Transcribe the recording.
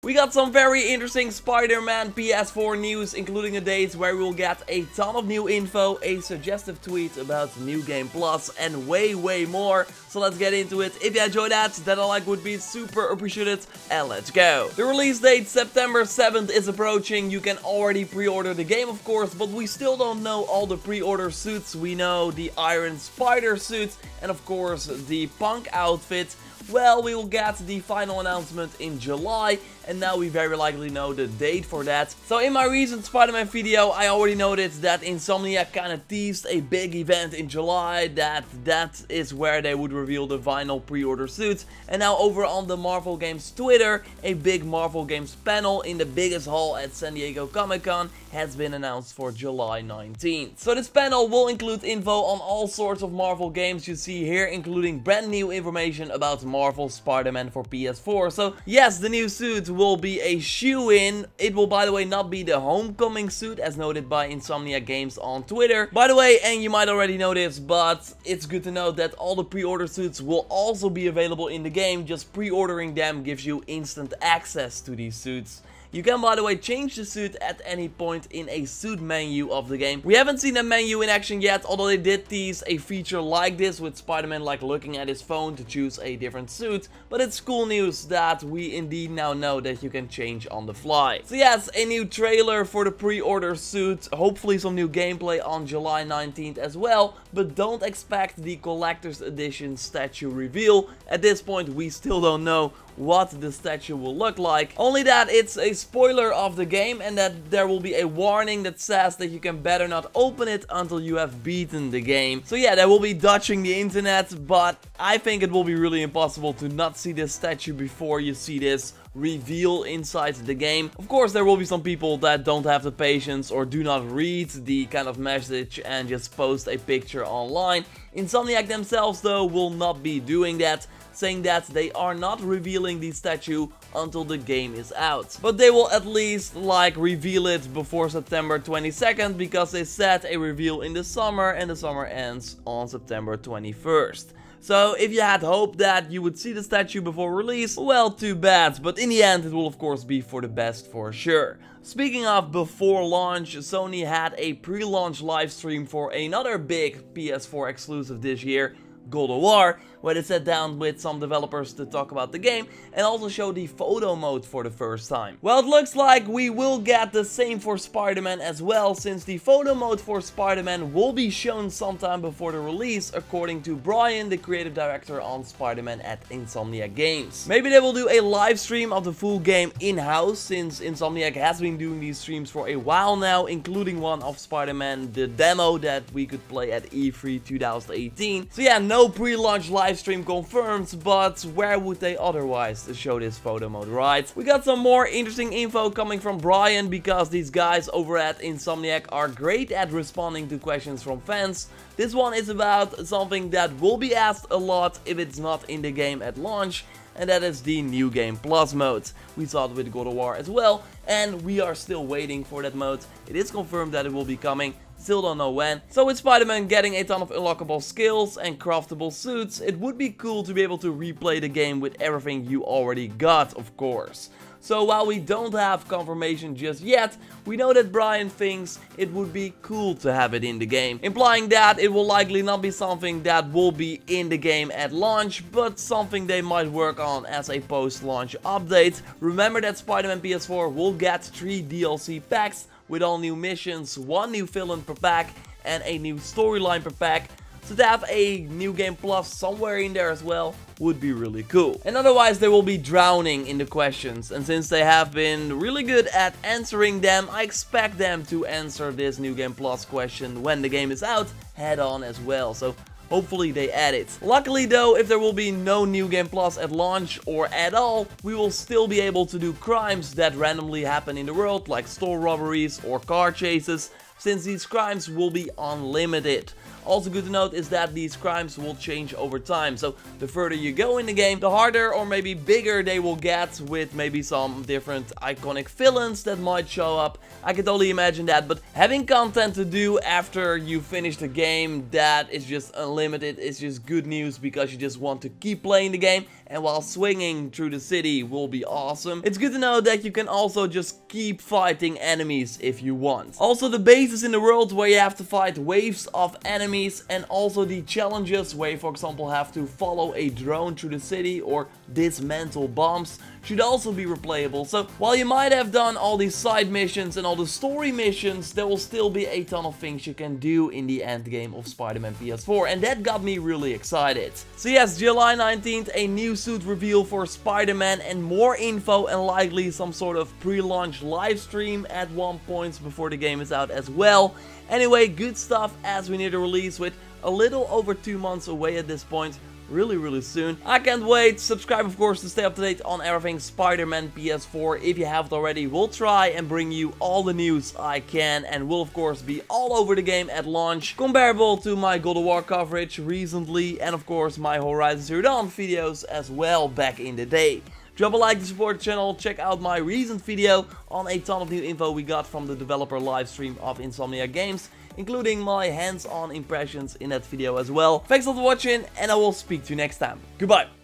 We got some very interesting Spider-Man PS4 news, including the dates where we will get a ton of new info, a suggestive tweet about New Game Plus, and way more. So let's get into it. If you enjoyed that, then a like would be super appreciated, and let's go. The release date, September 7th, is approaching. You can already pre-order the game, of course, but we still don't know all the pre-order suits. We know the Iron Spider suit, and of course the Punk outfit. Well, we will get the final announcement in July, and now we very likely know the date for that. So in my recent Spider-Man video, I already noticed that Insomniac kind of teased a big event in July, that is where they would reveal the final pre-order suits. And now over on the Marvel Games Twitter, a big Marvel Games panel in the biggest hall at San Diego Comic-Con has been announced for July 19th. So this panel will include info on all sorts of Marvel games you see here, including brand new information about Marvel Spider-Man for PS4. So yes, the new suit will be a shoe-in. It will, by the way, not be the Homecoming suit as noted by Insomniac Games on Twitter. By the way, and you might already know this, but it's good to know that all the pre-order suits will also be available in the game. Just pre-ordering them gives you instant access to these suits. You can, by the way, change the suit at any point in a suit menu of the game. We haven't seen a menu in action yet, although they did tease a feature like this with Spider-Man like looking at his phone to choose a different suit. But it's cool news that we indeed now know that you can change on the fly. So yes, a new trailer for the pre-order suit, hopefully some new gameplay on July 19th as well. But don't expect the collector's edition statue reveal. At this point, we still don't know what the statue will look like. Only that it's a spoiler of the game and that there will be a warning that says that you can better not open it until you have beaten the game. So yeah, they will be dodging the internet, but I think it will be really impossible to not see this statue before you see this reveal inside the game. Of course, there will be some people that don't have the patience or do not read the kind of message and just post a picture online. Insomniac themselves, though, will not be doing that, saying that they are not revealing the statue until the game is out. But they will at least reveal it before September 22nd, because they set a reveal in the summer and the summer ends on September 21st. So if you had hoped that you would see the statue before release, well, too bad, but in the end it will of course be for the best for sure. Speaking of before launch, Sony had a pre-launch livestream for another big PS4 exclusive this year, God of War, where they sat down with some developers to talk about the game and also show the photo mode for the first time. Well, it looks like we will get the same for Spider-Man as well, since the photo mode for Spider-Man will be shown sometime before the release, according to Brian, the creative director on Spider-Man at Insomniac Games. Maybe they will do a live stream of the full game in-house, since Insomniac has been doing these streams for a while now, including one of Spider-Man, the demo that we could play at E3 2018. So yeah, no pre-launch live stream confirmed, but where would they otherwise show this photo mode, right? We got some more interesting info coming from Brian, because these guys over at Insomniac are great at responding to questions from fans. This one is about something that will be asked a lot if it's not in the game at launch, and that is the New Game Plus mode. We saw it with God of War as well, and we are still waiting for that mode. It is confirmed that it will be coming, still don't know when. So with Spider-Man getting a ton of unlockable skills and craftable suits, it would be cool to be able to replay the game with everything you already got, of course. So while we don't have confirmation just yet, we know that Brian thinks it would be cool to have it in the game, implying that it will likely not be something that will be in the game at launch, but something they might work on as a post-launch update. Remember that Spider-Man PS4 will get 3 DLC packs with all new missions, 1 new villain per pack and a new storyline per pack. So to have a New Game Plus somewhere in there as well would be really cool. And otherwise they will be drowning in the questions, and since they have been really good at answering them, I expect them to answer this New Game Plus question when the game is out head on as well. So hopefully they add it. Luckily though, if there will be no New Game Plus at launch or at all, we will still be able to do crimes that randomly happen in the world, like store robberies or car chases, since these crimes will be unlimited. Also good to note is that these crimes will change over time, so the further you go in the game, the harder or maybe bigger they will get, with maybe some different iconic villains that might show up. I can totally imagine that, but having content to do after you finish the game that is just unlimited is just good news, because you just want to keep playing the game and while swinging through the city will be awesome. It's good to know that you can also just keep fighting enemies if you want. Also the bases in the world where you have to fight waves of enemies, and also the challenges where you, for example, have to follow a drone through the city or dismantle bombs should also be replayable. So while you might have done all these side missions and all the story missions, there will still be a ton of things you can do in the end game of Spider-Man PS4, and that got me really excited. So yes, July 19th, a new suit reveal for Spider-Man and more info and likely some sort of pre-launch live stream at one point before the game is out as well. Anyway, good stuff as we near the release with a little over 2 months away at this point. Really soon. I can't wait. Subscribe of course to stay up to date on everything Spider-Man PS4 if you haven't already. We'll try and bring you all the news I can, and will of course be all over the game at launch, comparable to my God of War coverage recently, and of course my Horizon Zero Dawn videos as well back in the day. Drop a like to support the channel, check out my recent video on a ton of new info we got from the developer livestream of Insomnia Games, including my hands-on impressions in that video as well. Thanks a lot for watching, and I will speak to you next time. Goodbye!